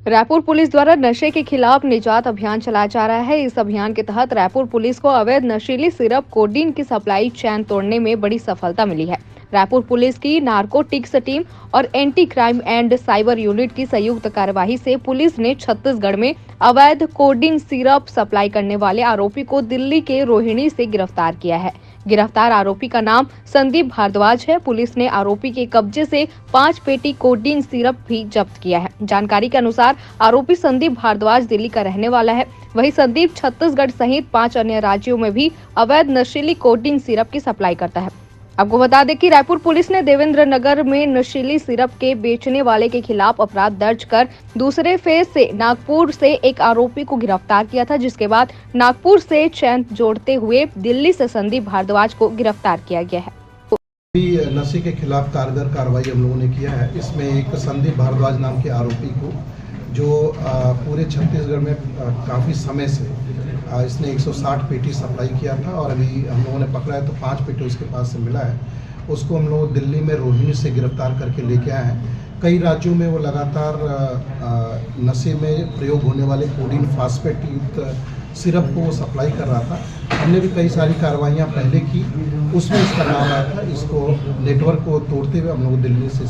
Raipur police द्वारा नशे के खिलाफ निजात अभियान चलाया जा रहा है। इस अभियान के तहत रायपुर पुलिस को अवैध नशीली सिरप कोडीन की सप्लाई चैन तोड़ने में बड़ी सफलता मिली है। रायपुर पुलिस की नार्कोटिक्स टीम और anti crime and cyber unit की संयुक्त कार्यवाही से पुलिस ने छत्तीसगढ़ में अवैध कोडीन सिरप सप्लाई करने वाले आरोपी को दिल्ली के रोहिणी से गिरफ्तार किया है। गिरफ्तार आरोपी का नाम संदीप भारद्वाज है। पुलिस ने आरोपी के कब्जे से 5 पेटी कोडीन सिरप भी जब्त किया है। जानकारी के अनुसार आरोपी संदीप भारद्वाज दिल्ली का रहने वाला है। वहीं संदीप छत्तीसगढ़ सहित 5 अन्य राज्यों में भी अवैध नशीली कोडीन सिरप की सप्लाई करता है। आपको बता दें कि रायपुर पुलिस ने देवेंद्र नगर में नशीली सिरप के बेचने वाले के खिलाफ अपराध दर्ज कर दूसरे फेज से नागपुर से एक आरोपी को गिरफ्तार किया था, जिसके बाद नागपुर से चैन जोड़ते हुए दिल्ली से संदीप भारद्वाज को गिरफ्तार किया गया है। नशे के खिलाफ कारगर कार्रवाई हम लोगों ने किया है। इसमें एक संदीप भारद्वाज नाम के आरोपी को, जो पूरे छत्तीसगढ़ में काफ़ी समय से इसने 160 पेटी सप्लाई किया था और अभी हम लोगों ने पकड़ा है तो 5 पेटी उसके पास से मिला है। उसको हम लोग दिल्ली में रोहिणी से गिरफ्तार करके लेके आए हैं। कई राज्यों में वो लगातार नशे में प्रयोग होने वाले कोडीन फास्फेट युक्त सिरप को वो सप्लाई कर रहा था। हमने भी कई सारी कार्रवाइयाँ पहले की, उसमें इसका नाम आया था। इसको नेटवर्क को तोड़ते हुए हम लोग दिल्ली से